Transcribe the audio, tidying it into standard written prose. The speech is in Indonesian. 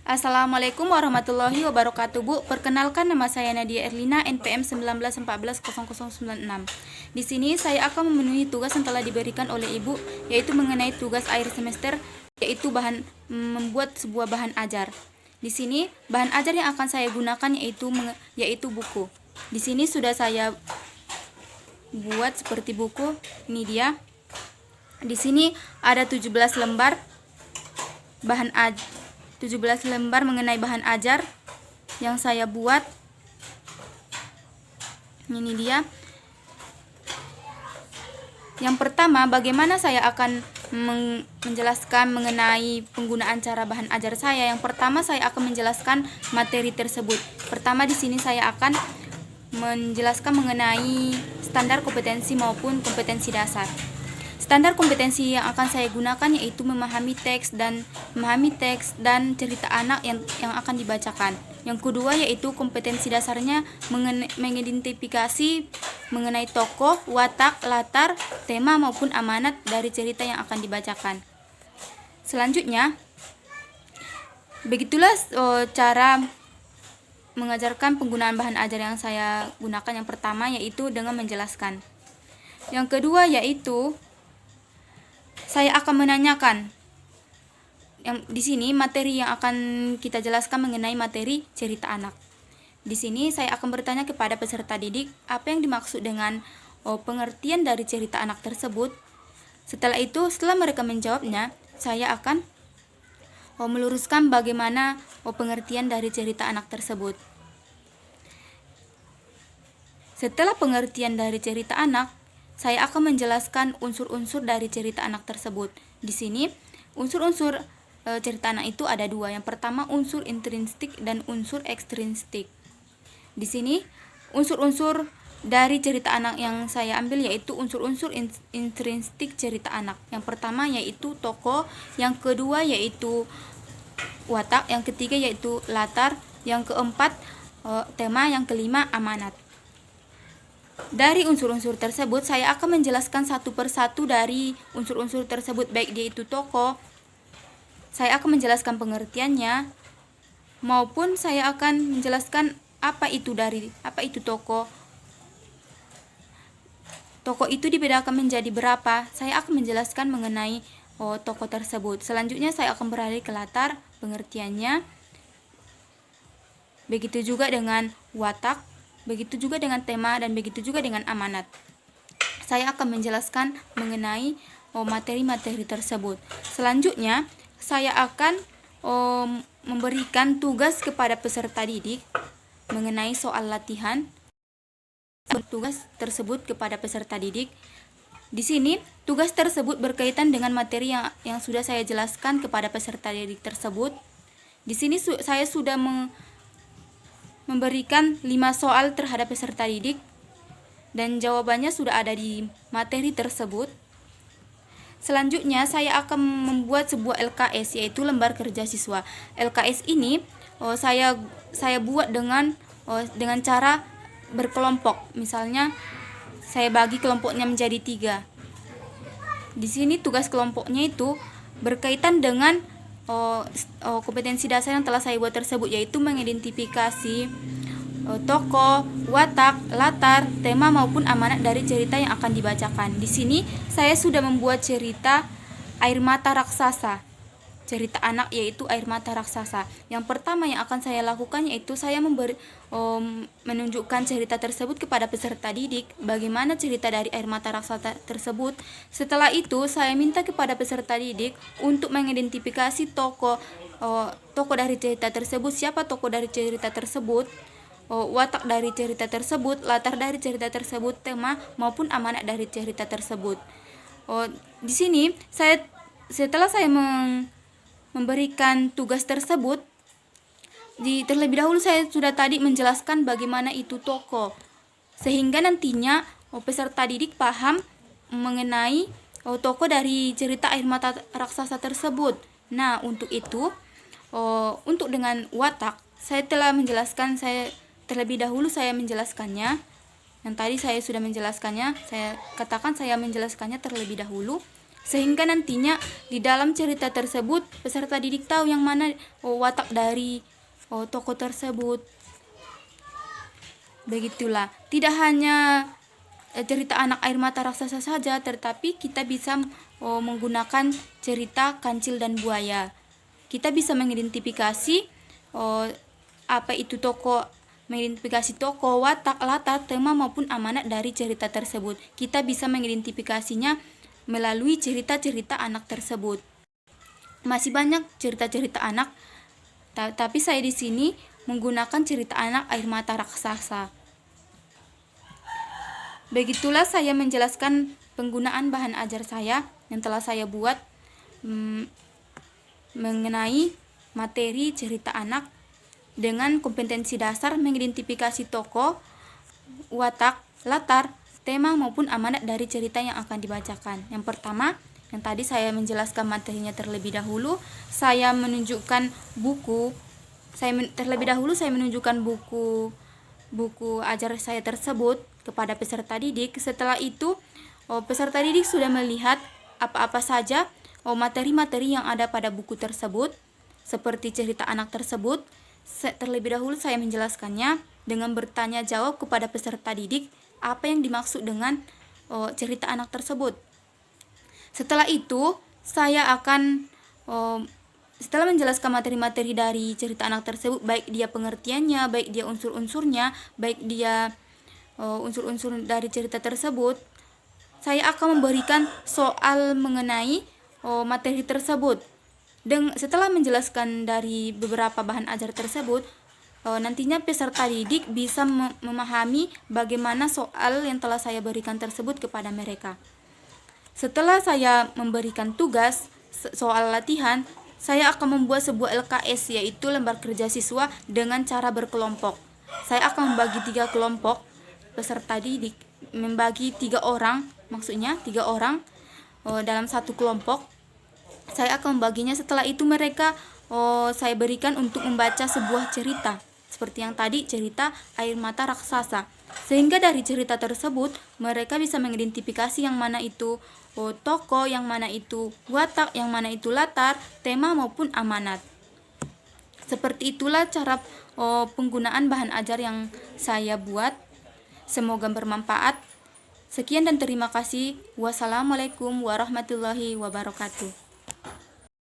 Assalamualaikum warahmatullahi wabarakatuh, Bu. Perkenalkan, nama saya Nadia Erlina, NPM 19140096. Di sini saya akan memenuhi tugas yang telah diberikan oleh Ibu, yaitu mengenai tugas akhir semester, yaitu membuat sebuah bahan ajar. Di sini bahan ajar yang akan saya gunakan yaitu buku. Di sini sudah saya buat seperti buku. Ini dia. Di sini ada 17 lembar bahan ajar. 17 lembar mengenai bahan ajar yang saya buat. Ini dia. Yang pertama, bagaimana saya akan menjelaskan mengenai penggunaan cara bahan ajar saya. Yang pertama, saya akan menjelaskan materi tersebut. Pertama, di sini saya akan menjelaskan mengenai standar kompetensi maupun kompetensi dasar. Standar kompetensi yang akan saya gunakan yaitu memahami teks dan cerita anak yang akan dibacakan. Yang kedua yaitu kompetensi dasarnya mengidentifikasi mengenai tokoh, watak, latar, tema maupun amanat dari cerita yang akan dibacakan. Selanjutnya, begitulah cara mengajarkan penggunaan bahan ajar yang saya gunakan. Yang pertama yaitu dengan menjelaskan. Yang kedua yaitu saya akan menanyakan. Di sini materi yang akan kita jelaskan mengenai materi cerita anak. Di sini saya akan bertanya kepada peserta didik apa yang dimaksud dengan pengertian dari cerita anak tersebut. Setelah mereka menjawabnya, saya akan meluruskan bagaimana pengertian dari cerita anak tersebut. Setelah pengertian dari cerita anak, saya akan menjelaskan unsur-unsur dari cerita anak tersebut. Di sini, unsur-unsur cerita anak itu ada dua. Yang pertama, unsur intrinsik dan unsur ekstrinsik. Di sini, unsur-unsur dari cerita anak yang saya ambil yaitu unsur-unsur intrinsik cerita anak. Yang pertama yaitu tokoh, yang kedua yaitu watak, yang ketiga yaitu latar, yang keempat tema, yang kelima amanat. Dari unsur-unsur tersebut, saya akan menjelaskan satu persatu dari unsur-unsur tersebut, baik dia itu tokoh, saya akan menjelaskan pengertiannya, maupun saya akan menjelaskan apa itu tokoh. Tokoh itu dibedakan menjadi berapa, saya akan menjelaskan mengenai tokoh tersebut. Selanjutnya saya akan beralih ke latar, pengertiannya, begitu juga dengan watak, begitu juga dengan tema, dan begitu juga dengan amanat. Saya akan menjelaskan mengenai materi-materi tersebut. Selanjutnya, saya akan memberikan tugas kepada peserta didik mengenai soal latihan. Tugas tersebut kepada peserta didik. Di sini, tugas tersebut berkaitan dengan materi yang sudah saya jelaskan kepada peserta didik tersebut. Di sini saya sudah memberikan 5 soal terhadap peserta didik dan jawabannya sudah ada di materi tersebut. Selanjutnya saya akan membuat sebuah LKS, yaitu lembar kerja siswa. LKS ini saya buat dengan cara berkelompok. Misalnya saya bagi kelompoknya menjadi 3. Di sini tugas kelompoknya itu berkaitan dengan kompetensi dasar yang telah saya buat tersebut, yaitu mengidentifikasi tokoh, watak, latar, tema maupun amanat dari cerita yang akan dibacakan. Di sini saya sudah membuat cerita Air Mata Raksasa. Cerita anak yaitu Air Mata Raksasa. Yang pertama yang akan saya lakukan yaitu saya menunjukkan cerita tersebut kepada peserta didik, bagaimana cerita dari Air Mata Raksasa tersebut. Setelah itu saya minta kepada peserta didik untuk mengidentifikasi tokoh dari cerita tersebut, siapa tokoh dari cerita tersebut, watak dari cerita tersebut, latar dari cerita tersebut, tema maupun amanat dari cerita tersebut. Di sini setelah saya memberikan tugas tersebut, terlebih dahulu saya sudah tadi menjelaskan bagaimana itu tokoh, sehingga nantinya peserta didik paham mengenai tokoh dari cerita Air Mata Raksasa tersebut. Nah, untuk itu, untuk dengan watak, saya telah menjelaskan, terlebih dahulu saya menjelaskannya. Yang tadi saya sudah menjelaskannya, saya katakan saya menjelaskannya terlebih dahulu. Sehingga nantinya di dalam cerita tersebut peserta didik tahu yang mana watak dari tokoh tersebut. Begitulah, tidak hanya cerita anak air mata raksasa saja, tetapi kita bisa menggunakan cerita kancil dan buaya. Kita bisa mengidentifikasi apa itu tokoh, mengidentifikasi tokoh, watak, latar, tema maupun amanat dari cerita tersebut. Kita bisa mengidentifikasinya melalui cerita-cerita anak tersebut. Masih banyak cerita-cerita anak, tapi saya di sini menggunakan cerita anak air mata raksasa. Begitulah saya menjelaskan penggunaan bahan ajar saya yang telah saya buat mengenai materi cerita anak dengan kompetensi dasar mengidentifikasi tokoh, watak, latar, tema maupun amanat dari cerita yang akan dibacakan. Yang pertama, yang tadi saya menjelaskan materinya terlebih dahulu, saya menunjukkan buku. Terlebih dahulu saya menunjukkan buku ajar saya tersebut kepada peserta didik. Setelah itu peserta didik sudah melihat apa-apa saja materi-materi yang ada pada buku tersebut, seperti cerita anak tersebut. Terlebih dahulu saya menjelaskannya dengan bertanya jawab kepada peserta didik apa yang dimaksud dengan cerita anak tersebut. Setelah itu saya akan setelah menjelaskan materi-materi dari cerita anak tersebut, baik dia pengertiannya, baik dia unsur-unsurnya, baik dia unsur-unsur dari cerita tersebut, saya akan memberikan soal mengenai materi tersebut. Dan setelah menjelaskan dari beberapa bahan ajar tersebut, nantinya peserta didik bisa memahami bagaimana soal yang telah saya berikan tersebut kepada mereka. Setelah saya memberikan tugas soal latihan, saya akan membuat sebuah LKS, yaitu lembar kerja siswa, dengan cara berkelompok. Saya akan membagi 3 kelompok peserta didik, membagi 3 orang, maksudnya 3 orang dalam satu kelompok. Saya akan membaginya. Setelah itu mereka saya berikan untuk membaca sebuah cerita, seperti yang tadi, cerita air mata raksasa. Sehingga dari cerita tersebut mereka bisa mengidentifikasi yang mana itu tokoh, yang mana itu watak, yang mana itu latar, tema maupun amanat. Seperti itulah cara penggunaan bahan ajar yang saya buat. Semoga bermanfaat. Sekian dan terima kasih. Wassalamualaikum warahmatullahi wabarakatuh.